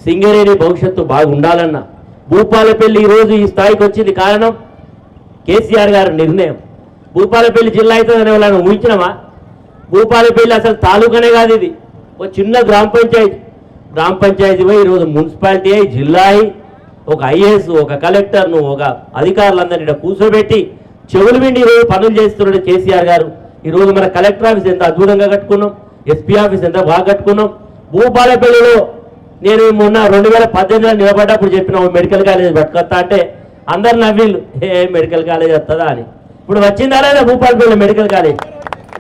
సింగరేణి భవిష్యత్తు బాగుండాలన్నా, భూపాలపల్లి ఈరోజు ఈ స్థాయికి వచ్చింది కారణం కేసీఆర్ గారి నిర్ణయం. భూపాలపల్లి జిల్లా అవుతుందని వాళ్ళని ఊహించినామా? భూపాలపల్లి అసలు తాలూకానే కాదు, ఇది ఒక చిన్న గ్రామ పంచాయతీ పోయి ఈరోజు మున్సిపాలిటీ అయి, జిల్లా అయి, ఒక ఐఏఎస్, ఒక కలెక్టర్ను, ఒక అధికారులందరినీ ఇక్కడ కూర్చోబెట్టి చెవులు విండి ఈరోజు పనులు చేస్తున్నాడు కేసీఆర్ గారు. ఈరోజు మన కలెక్టర్ ఆఫీస్ ఎంత అద్భుతంగా కట్టుకున్నాం, ఎస్పీ ఆఫీస్ ఎంత బాగా కట్టుకున్నాం. భూపాలపల్లిలో నేను మొన్న 2018లో నిలబడ్డప్పుడు చెప్పిన మెడికల్ కాలేజ్ పట్టుకొస్తా అంటే అందరు నవ్విళ్ళు, మెడికల్ కాలేజ్ వస్తుందా అని. ఇప్పుడు వచ్చిందా లేదా భూపాలపల్లి మెడికల్ కాలేజ్?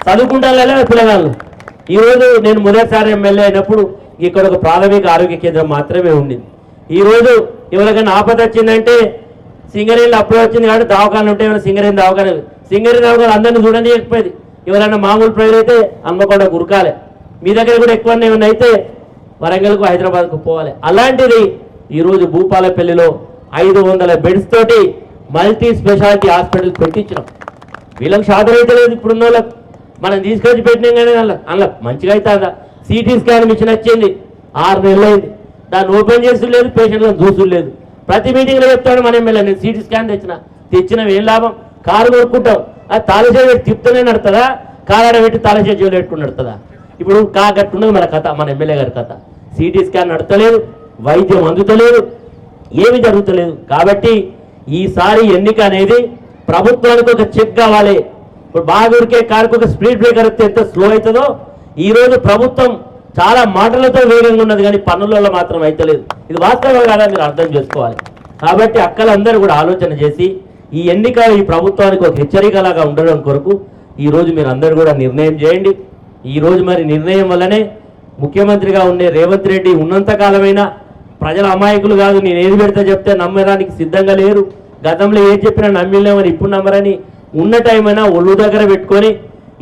చదువుకుంటారా లేదా పిల్లగాళ్ళు? ఈరోజు నేను మొదటిసారి ఎమ్మెల్యే అయినప్పుడు ఇక్కడ ఒక ప్రాథమిక ఆరోగ్య కేంద్రం మాత్రమే ఉండింది. ఈరోజు ఎవరికైనా ఆపద వచ్చిందంటే సింగరేణిలో అప్పుడే వచ్చింది కాబట్టి దవాఖాన ఉంటే సింగరేణి దవాఖాన అందరినీ చూడనియకపోయేది. ఎవరైనా మామూలు ప్రజలు అయితే హన్మకొండ గురకాలి, మీ దగ్గర కూడా ఎక్కువ ఏమైనా అయితే వరంగల్కు, హైదరాబాద్కు పోవాలి. అలాంటిది ఈరోజు భూపాలపల్లిలో 500 బెడ్స్ తోటి మల్టీ స్పెషాలిటీ హాస్పిటల్ పెట్టించినాం. వీళ్ళకి షాదర్ అయితే లేదు, ఇప్పుడున్న వాళ్ళకి మనం తీసుకొచ్చి పెట్టినాం. కానీ అందులో మంచిగా అవుతుందా? సిటీ స్కాన్ మిషన్ వచ్చింది, 6 నెలలు అయింది, దాన్ని ఓపెన్ చేసి లేదు, పేషెంట్లను చూసుడు లేదు. ప్రతి మీటింగ్లో చెప్తాడు మన ఎమ్మెల్యే, నేను సిటీ స్కాన్ తెచ్చినాం ఏం లాభం? కారు కొనుక్కుంటాం, అది తాళచేరు పెట్టి తిప్పుతూనే నడుతుందా? కారాడ పెట్టి తాళచేరు జోలు పెట్టుకుని నడుతుందా? ఇప్పుడు కాగట్టున్నది మన కథ, మన ఎమ్మెల్యే గారి కథ. సిటీ స్కాన్ నడతలేదు, వైద్యం అందుతలేదు, ఏమి జరుగుతలేదు. కాబట్టి ఈసారి ఎన్నిక అనేది ప్రభుత్వానికి ఒక చెక్ కావాలి. ఇప్పుడు బాగా ఉరికే కారుకు ఒక స్పీడ్ బ్రేకర్ వస్తే ఎంత స్లో అవుతుందో, ఈరోజు ప్రభుత్వం చాలా మాటలతో వేగంగా ఉన్నది కానీ పనులలో మాత్రం అయితలేదు. ఇది వాస్తవం కాదా మీరు అర్థం చేసుకోవాలి. కాబట్టి అక్కలందరూ కూడా ఆలోచన చేసి ఈ ఎన్నిక ఈ ప్రభుత్వానికి ఒక హెచ్చరికలాగా ఉండడం కొరకు ఈరోజు మీరు అందరూ కూడా నిర్ణయం చేయండి. ఈరోజు మరి నిర్ణయం వల్లనే ముఖ్యమంత్రిగా ఉండే రేవంత్ రెడ్డి ఉన్నంతకాలమైనా ప్రజల అమాయకులు కాదు, నేను ఏది పెడితే చెప్తే నమ్మడానికి సిద్ధంగా లేరు. గతంలో ఏది చెప్పినా నమ్మిలేమని ఇప్పుడు నమ్మరని ఉన్న టైం అయినా ఒళ్ళు దగ్గర పెట్టుకొని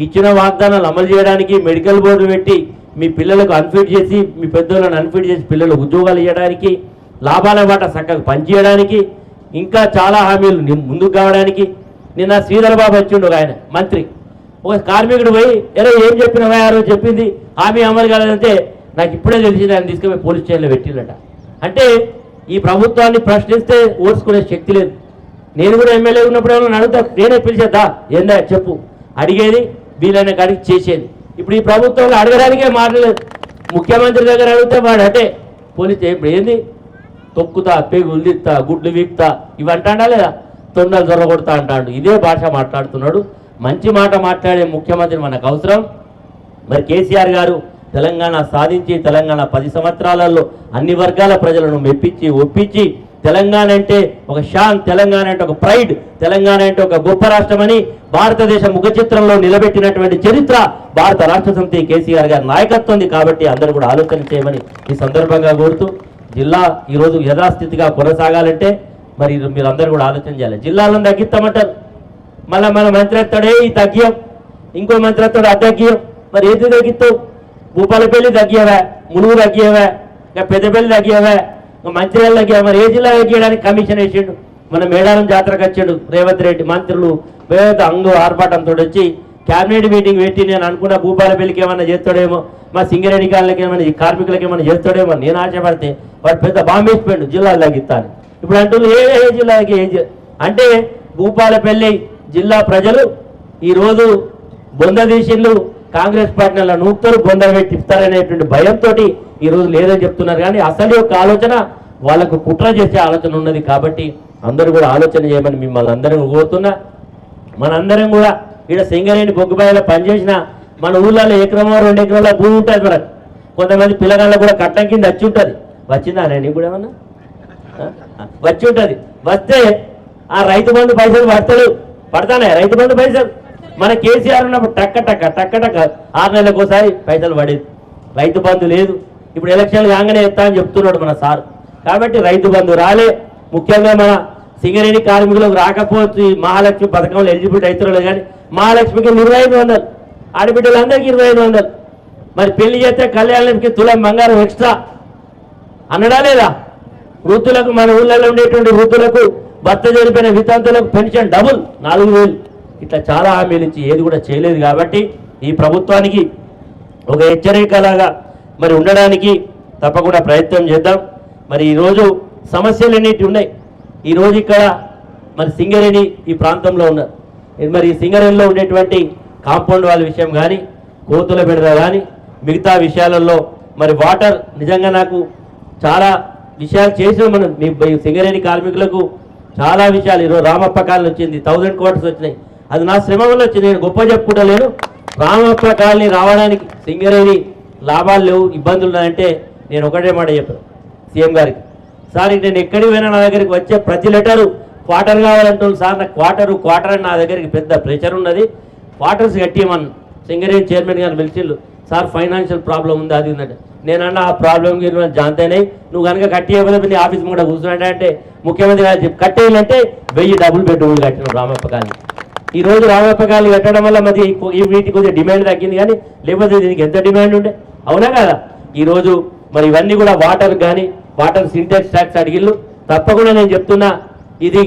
ఇచ్చిన వాగ్దానాలు అమలు చేయడానికి మెడికల్ బోర్డు పెట్టి మీ పిల్లలకు అన్ఫిట్ చేసి, మీ పెద్దోళ్ళని అన్ఫిట్ చేసి పిల్లలకు ఉద్యోగాలు ఇవ్వడానికి, లాభాల బాట చక్కగా పనిచేయడానికి, ఇంకా చాలా హామీలు ముందుకు కావడానికి. నిన్న శ్రీధర్ బాబు వచ్చిండు, ఆయన మంత్రి, ఒక కార్మికుడు పోయి ఏం చెప్పినవా ఆ రోజు చెప్పింది హామీ అమలు కాలేదంటే నాకు ఇప్పుడే తెలిసింది, ఆయన తీసుకుపోయి పోలీస్ స్టేషన్లో పెట్టిందట. అంటే ఈ ప్రభుత్వాన్ని ప్రశ్నిస్తే ఓర్చుకునే శక్తి లేదు. నేను కూడా ఎమ్మెల్యే ఉన్నప్పుడు ఏమైనా అడుగుతా, నేనే పిలిచేద్దా ఏందా చెప్పు అడిగేది, వీళ్ళైనా కాడికి చేసేది. ఇప్పుడు ఈ ప్రభుత్వంలో అడగడానికే మాట్లాడలేదు. ముఖ్యమంత్రి దగ్గర అడిగితే వాడు అంటే పోలీస్ ఇప్పుడు ఏంది తొక్కుతా, పేగులు తిత్తా, గుడ్లు వీక్తా ఇవి అంటాడా లేదా? తొండలు జొరగొడతా అంటాడు. ఇదే భాష మాట్లాడుతున్నాడు. మంచి మాట మాట్లాడే ముఖ్యమంత్రి మనకు అవసరం. మరి కేసీఆర్ గారు తెలంగాణ సాధించి తెలంగాణ 10 సంవత్సరాలలో అన్ని వర్గాల ప్రజలను మెప్పించి ఒప్పించి తెలంగాణ అంటే ఒక షాన్, తెలంగాణ అంటే ఒక ప్రైడ్, తెలంగాణ అంటే ఒక గొప్ప రాష్ట్రమని భారతదేశ ముఖ చిత్రంలో నిలబెట్టినటువంటి చరిత్ర భారత రాష్ట్ర సమితి కేసీఆర్ గారి నాయకత్వం ఉంది. కాబట్టి అందరూ కూడా ఆలోచన చేయమని ఈ సందర్భంగా కోరుతూ జిల్లా ఈరోజు యథాస్థితిగా కొనసాగాలంటే మరి మీరందరూ కూడా ఆలోచన చేయాలి. జిల్లాలను తగ్గిస్తామంటారు, మళ్ళీ మన మంత్రి ఎత్తాడే ఈ తగ్గియం, ఇంకో మంత్రి ఎత్తాడు అతగ్గియం. మరి ఏది తగ్గిస్తావు? భూపాలపల్లి తగ్గియవా, ములుగు తగ్గియవా, ఇంకా పెద్దపల్లి తగ్గియవా, ఇంకా మంచిర్యాల తగ్గియవా. మరి ఏ జిల్లా తగ్గియడానికి కమిషన్ వేసిండు? మన మేడారం జాతరకు వచ్చాడు రేవంత్ రెడ్డి, మంత్రులు పేద అంగు ఆర్భాటంతో వచ్చి క్యాబినెట్ మీటింగ్ పెట్టి నేను అనుకున్న భూపాలపల్లికి ఏమన్నా చేస్తాడేమో, మా సింగరేణి కాళ్ళకి ఏమైనా కార్మికులకి ఏమైనా చేస్తాడేమో నేను ఆశపడితే వాడు పెద్ద బాంబేసిపోయాడు జిల్లాలు తగ్గిస్తాను. ఇప్పుడు అంటున్నారు ఏ జిల్లాకి అంటే భూపాలపల్లి జిల్లా ప్రజలు ఈరోజు బొందదీశిళ్ళు కాంగ్రెస్ పార్టీల నూక్తలు బొంద పెట్టిస్తారనేటువంటి భయంతో ఈరోజు లేదని చెప్తున్నారు. కానీ అసలు యొక్క ఆలోచన వాళ్ళకు కుట్ర చేసే ఆలోచన ఉన్నది. కాబట్టి అందరూ కూడా ఆలోచన చేయమని మిమ్మల్ని అందరం కోరుతున్నా. మనందరం కూడా ఇక్కడ సింగరేణి బొగ్గుబాయిలో పనిచేసిన మన ఊళ్ళలో ఎకరమో 2 ఎకరాల భూమి ఉంటుంది. మనకు కొంతమంది పిల్లగాళ్ళ కూడా కట్టం కింద వచ్చి ఉంటుంది. వచ్చిందా నేను కూడా ఏమన్నా వచ్చి ఉంటుంది. వస్తే ఆ రైతు బంధు పైసలు పడతానే రైతు బంధు పైసలు మన కేసీఆర్ ఉన్నప్పుడు టక్క 6 నెలలకు ఒకసారి పైసలు పడేది. రైతు బంధు లేదు. ఇప్పుడు ఎలక్షన్లు కాగానే ఎత్తా అని చెప్తున్నాడు మన సార్. కాబట్టి రైతు బంధు రాలే. ముఖ్యంగా మన సింగరేణి కార్మికులకు రాకపోవచ్చు ఈ మహాలక్ష్మి పథకంలో ఎలిజిబిలిటీ అవుతున్నారు. కానీ మహాలక్ష్మికి 2500, ఆడబిడ్డలందరికీ 2500. మరి పెళ్లి చేస్తే కళ్యాణానికి తులం బంగారం ఎక్స్ట్రా అన్నడా లేదా? వృద్ధులకు మన ఊళ్ళలో ఉండేటువంటి వృద్ధులకు భర్త జరిపిన వితంతులకు పెన్షన్ డబుల్ 4000. ఇట్లా చాలా హామీలు ఇచ్చి ఏది కూడా చేయలేదు. కాబట్టి ఈ ప్రభుత్వానికి ఒక హెచ్చరికలాగా మరి ఉండడానికి తప్పకుండా ప్రయత్నం చేద్దాం. మరి ఈరోజు సమస్యలు ఎన్నిటి ఉన్నాయి. ఈరోజు ఇక్కడ మరి సింగరేణి ఈ ప్రాంతంలో ఉన్నారు. మరి ఈ సింగరేణిలో ఉండేటువంటి కాంపౌండ్ వాళ్ళ విషయం కానీ, కోతుల బిడద కానీ, మిగతా విషయాలలో మరి వాటర్ నిజంగా నాకు చాలా విషయాలు చేసిన మనం మీ సింగరేణి కార్మికులకు చాలా విషయాలు. ఈరోజు రామప్ప కాలనీ వచ్చింది, 1000 కోట్స్ వచ్చినాయి. అది నా శ్రమ వల్ల వచ్చింది. నేను గొప్ప చెప్పుకుంటలేను. రామప్ప కాలనీ రావడానికి సింగరేణి లాభాలు లేవు, ఇబ్బందులు ఉన్నాయంటే నేను ఒకటే మాట చెప్పాను సీఎం గారికి. సార్ నేను ఎక్కడికి పోయినా నా దగ్గరికి వచ్చే ప్రతి లెటరు క్వార్టర్ కావాలంటున్నాను సార్. నాకు క్వార్టర్ అని నా దగ్గరికి పెద్ద ప్రెషర్ ఉన్నది. క్వార్టర్స్ కట్టియమని సింగరేణి చైర్మన్ గారు పిలిచిళ్ళు. సార్ ఫైనాన్షియల్ ప్రాబ్లం ఉంది అది ఉందంటే నేనన్నా ఆ ప్రాబ్లం జాంతేనే నువ్వు కనుక కట్టియకపోతే నీ ఆఫీస్ కూడా కూర్చున్నట్టే అంటే ముఖ్యమంత్రి గారు చెప్పి కట్టేయాలంటే 1000 డబుల్ బెడ్రూమ్లు కట్టినాం రామప్ప కాలనీ. ఈరోజు రామప్ప కాలనీ కట్టడం వల్ల మరి వీటికి కొద్దిగా డిమాండ్ తగ్గింది. కానీ లేకపోతే దీనికి ఎంత డిమాండ్ ఉండే అవునా కదా? ఈరోజు మరి ఇవన్నీ కూడా వాటర్ కానీ వాటర్ సింటెక్స్ ట్యాక్స్ అడిగిళ్ళు. తప్పకుండా నేను చెప్తున్నా ఇది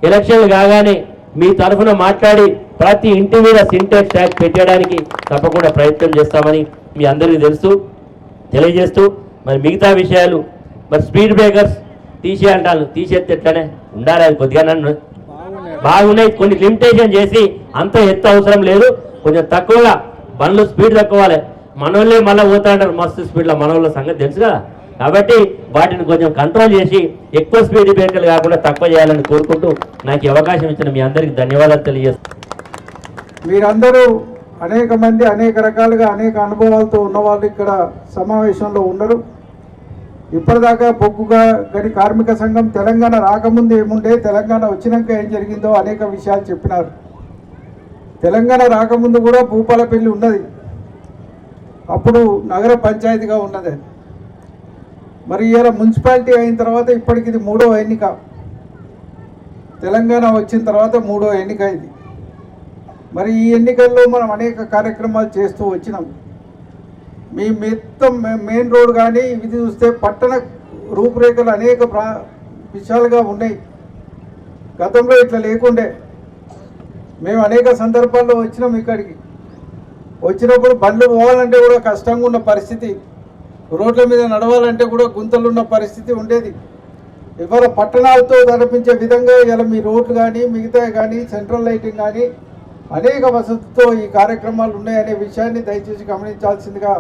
ఎలక్షన్లు కాగానే మీ తరఫున మాట్లాడి ప్రతి ఇంటి మీద సింటెక్స్ ట్యాక్స్ పెట్టడానికి తప్పకుండా ప్రయత్నం చేస్తామని మీ అందరికీ తెలియజేస్తూ మరి మిగతా విషయాలు మరి స్పీడ్ బ్రేకర్స్ తీసేయాలంటారు. తీసేస్తే ఎట్లనే ఉండాలి. అది కొద్దిగా నన్ను బాగున్నాయి. కొన్ని లిమిటేషన్ చేసి అంత ఎత్తు అవసరం లేదు. కొంచెం తక్కువగా బండ్లు స్పీడ్ తక్కువాలి. మనోళ్ళే మళ్ళీ పోతా అంటారు మస్తు స్పీడ్లో. మనోళ్ళ సంగతి తెలుసు కదా. కాబట్టి వాటిని కొంచెం కంట్రోల్ చేసి ఎక్కువ స్పీడ్ బ్రేకర్లు కాకుండా తక్కువ చేయాలని కోరుకుంటూ నాకు ఈ అవకాశం ఇచ్చిన మీ అందరికీ ధన్యవాదాలు తెలియజేస్తాను. మీరందరూ అనేక మంది అనేక రకాలుగా అనేక అనుభవాలతో ఉన్నవాళ్ళు ఇక్కడ సమావేశంలో ఉన్నారు. ఇప్పటిదాకా బొగ్గుగా గని కార్మిక సంఘం తెలంగాణ రాకముందు ఏముండే, తెలంగాణ వచ్చినాక ఏం జరిగిందో అనేక విషయాలు చెప్పినారు. తెలంగాణ రాకముందు కూడా భూపాలపల్లి ఉన్నది. అప్పుడు నగర పంచాయతీగా ఉన్నది. మరి ఇలా మున్సిపాలిటీ అయిన తర్వాత ఇప్పటికి ఇది 3వ ఎన్నిక. తెలంగాణ వచ్చిన తర్వాత 3వ ఎన్నిక ఇది. మరి ఈ ఎన్నికల్లో మనం అనేక కార్యక్రమాలు చేస్తూ వచ్చినాం. మీ మొత్తం మెయిన్ రోడ్ కానీ ఇది చూస్తే పట్టణ రూపురేఖలు అనేక విషయాలుగా ఉన్నాయి. గతంలో ఇట్లా లేకుండే. మేము అనేక సందర్భాల్లో వచ్చినాం. ఇక్కడికి వచ్చినప్పుడు బండ్లు పోవాలంటే కూడా కష్టంగా ఉన్న పరిస్థితి, రోడ్ల మీద నడవాలంటే కూడా గుంతలున్న పరిస్థితి ఉండేది. ఇవాళ పట్టణాలతో నడిపించే విధంగా ఇలా మీ రోడ్లు కానీ మిగతా కానీ సెంట్రల్ లైటింగ్ కానీ అనేక వసతులతో ఈ కార్యక్రమాలు ఉన్నాయనే విషయాన్ని దయచేసి గమనించాల్సిందిగా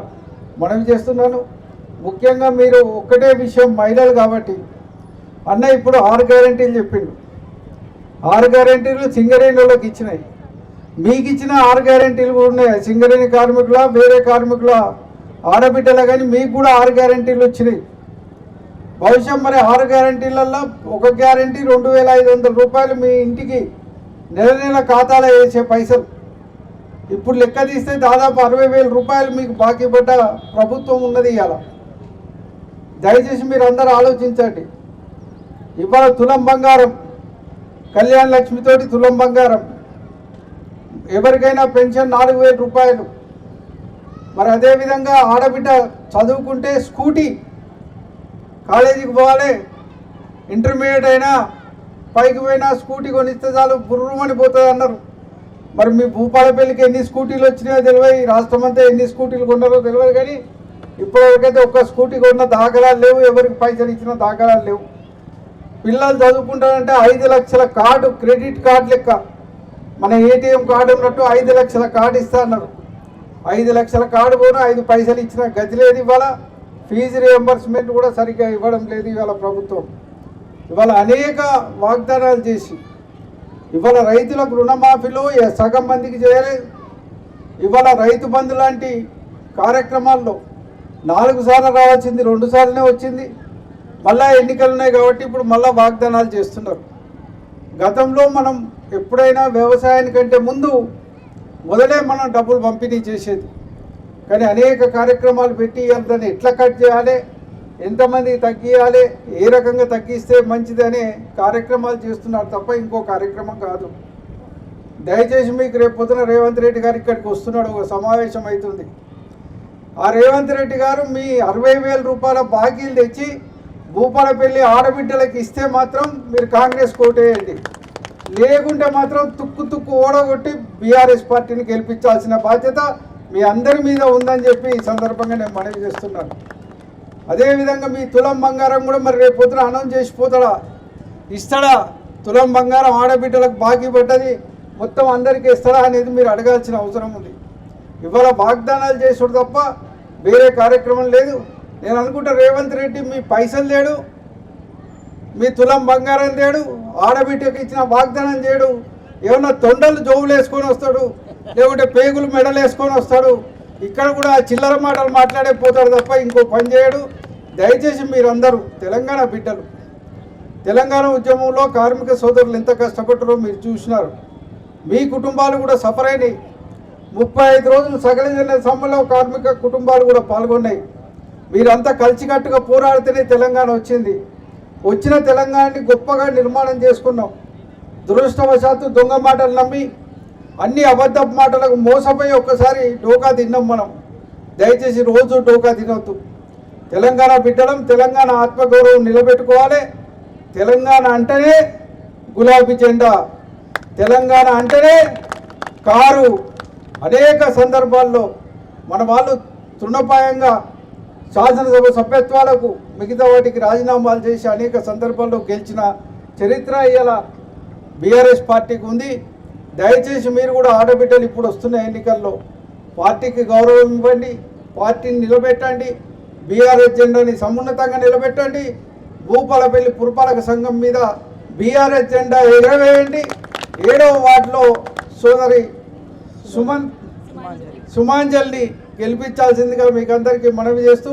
మనవి చేస్తున్నాను. ముఖ్యంగా మీరు ఒక్కటే విషయం మహిళలు కాబట్టి అన్న ఇప్పుడు 6 గ్యారెంటీలు చెప్పిండు. 6 గ్యారెంటీలు సింగరేణిలోకి ఇచ్చినాయి. మీకు ఇచ్చిన 6 గ్యారెంటీలు కూడా ఉన్నాయి. సింగరేణి కార్మికుల వేరే కార్మికుల ఆడబిడ్డల కానీ మీకు కూడా 6 గ్యారెంటీలు వచ్చినాయి. బహుశా మరి 6 గ్యారెంటీలలో ఒక గ్యారెంటీ 2500 రూపాయలు మీ ఇంటికి నెల ఖాతాలో వేసే పైసలు. ఇప్పుడు లెక్క తీస్తే దాదాపు 60,000 రూపాయలు మీకు బాకీ పడ్డ ప్రభుత్వం ఉన్నది. ఇవాళ దయచేసి మీరు అందరూ ఆలోచించండి. ఇవాళ తులం బంగారం, కళ్యాణ లక్ష్మితోటి తులం బంగారం, ఎవరికైనా పెన్షన్ 4,000 రూపాయలు. మరి అదేవిధంగా ఆడబిడ్డ చదువుకుంటే స్కూటీ, కాలేజీకి పోవాలి, ఇంటర్మీడియట్ అయినా పైకి పోయినా స్కూటీ కొనిస్తే చాలు బుర్రుమని పోతుంది అన్నారు. మరి మీ భూపాలపల్లికి ఎన్ని స్కూటీలు వచ్చినాయో తెలియదు, ఈ రాష్ట్రం అంతా ఎన్ని స్కూటీలు కొన్నారో తెలియదు, కానీ ఇప్పటివరకైతే ఒక్క స్కూటీ కొన్న దాఖలాలు లేవు, ఎవరికి పైసలు ఇచ్చిన దాఖలాలు లేవు. పిల్లలు చదువుకుంటారంటే 5 లక్షల కార్డు, క్రెడిట్ కార్డు లెక్క, మన ఏటీఎం కార్డు ఉన్నట్టు 5 లక్షల కార్డు ఇస్తా అన్నారు. 5 లక్షల కార్డు పోను 5 పైసలు ఇచ్చిన గతి లేదు. ఇవాళ ఫీజు రియంబర్స్మెంట్ కూడా సరిగ్గా ఇవ్వడం లేదు ఇవాళ ప్రభుత్వం. ఇవాళ అనేక వాగ్దానాలు చేసి ఇవాళ రైతులకు రుణమాఫీలో సగం మందికి చేయలేదు. ఇవాళ రైతు బంధు లాంటి కార్యక్రమాల్లో 4 సార్లు రావాల్సింది 2 సార్లనే వచ్చింది. మళ్ళా ఎన్నికలు ఉన్నాయి కాబట్టి ఇప్పుడు మళ్ళా వాగ్దానాలు చేస్తున్నారు. గతంలో మనం ఎప్పుడైనా వ్యవసాయానికంటే ముందు మొదలే మనం డబ్బులు పంపిణీ చేసేది, కానీ అనేక కార్యక్రమాలు పెట్టి దాన్ని ఎట్లా కట్ చేయాలి, ఎంతమందికి తగ్గియాలి, ఏ రకంగా తగ్గిస్తే మంచిది అనే కార్యక్రమాలు చేస్తున్నారు తప్ప ఇంకో కార్యక్రమం కాదు. దయచేసి మీకు రేపు పొద్దున రేవంత్ రెడ్డి గారు ఇక్కడికి వస్తున్నాడు, ఒక సమావేశం అవుతుంది. ఆ రేవంత్ రెడ్డి గారు మీ 60,000 రూపాయల బాకీలు తెచ్చి భూపాలపల్లి ఆడబిడ్డలకు ఇస్తే మాత్రం మీరు కాంగ్రెస్ కోటేయండి, లేకుంటే మాత్రం తుక్కు ఓడగొట్టి బీఆర్ఎస్ పార్టీని గెలిపించాల్సిన బాధ్యత మీ అందరి మీద ఉందని చెప్పి ఈ సందర్భంగా నేను మనవి చేస్తున్నాను. అదేవిధంగా మీ తులం బంగారం కూడా మరి రేపు పొద్దున అనౌన్స్ చేసిపోతాడా, ఇస్తాడా? తులం బంగారం ఆడబిడ్డలకు బాకీ పడ్డది మొత్తం అందరికీ ఇస్తాడా అనేది మీరు అడగాల్సిన అవసరం ఉంది. ఇవాళ వాగ్దానాలు చేసుడు తప్ప వేరే కార్యక్రమం లేదు. నేను అనుకుంటా రేవంత్ రెడ్డి మీ పైసలు లేడు, మీ తులం బంగారం తేడు, ఆడబిడ్డకి ఇచ్చిన వాగ్దానం చేయడు, ఏమన్నా తొండలు జోబులు వేసుకొని వస్తాడు, లేకుంటే పేగులు మెడలు వేసుకొని వస్తాడు. ఇక్కడ కూడా చిల్లర మాటలు మాట్లాడే పోతాడు తప్ప ఇంకో పని చేయడు. దయచేసి మీరందరూ తెలంగాణ బిడ్డలు, తెలంగాణ ఉద్యమంలో కార్మిక సోదరులు ఎంత కష్టపడ్డారో మీరు చూసినారు. మీ కుటుంబాలు కూడా సఫర్ అయినాయి. 35 రోజులు సకల జన సమ్మెలో కార్మిక కుటుంబాలు కూడా పాల్గొన్నాయి. మీరంతా కలిసికట్టుగా పోరాడితేనే తెలంగాణ వచ్చింది. వచ్చిన తెలంగాణని గొప్పగా నిర్మాణం చేసుకున్నాం. దురదృష్టవశాత్తు దొంగ మాటలు నమ్మి అన్ని అబద్ధపు మాటలకు మోసపోయి ఒక్కసారి డోకా తిన్నాం మనం. దయచేసి రోజు డోకా తినొద్దు. తెలంగాణ బిడ్డలం, తెలంగాణ ఆత్మగౌరవం నిలబెట్టుకోవాలి. తెలంగాణ అంటేనే గులాబీ జెండా, తెలంగాణ అంటేనే కారు. అనేక సందర్భాల్లో మన వాళ్ళు తృణప్రాయంగా శాసనసభ సభ్యత్వాలకు మిగతా వాటికి రాజీనామాలు చేసి అనేక సందర్భాల్లో గెలిచిన చరిత్ర ఇవాళ బీఆర్ఎస్ పార్టీకి ఉంది. దయచేసి మీరు కూడా ఆడబిడ్డలు ఇప్పుడు వస్తున్న ఎన్నికల్లో పార్టీకి గౌరవం ఇవ్వండి, పార్టీని నిలబెట్టండి, బీఆర్ఎస్ జెండాని సమున్నతంగా నిలబెట్టండి. భూపాలపల్లి పురపాలక సంఘం మీద బీఆర్ఎస్ జెండా ఎగరవేయండి. 7వ వార్డులో సోదరి సుమాంజల్ని గెలిపించాల్సిందిగా మీకు అందరికీ మనవి చేస్తూ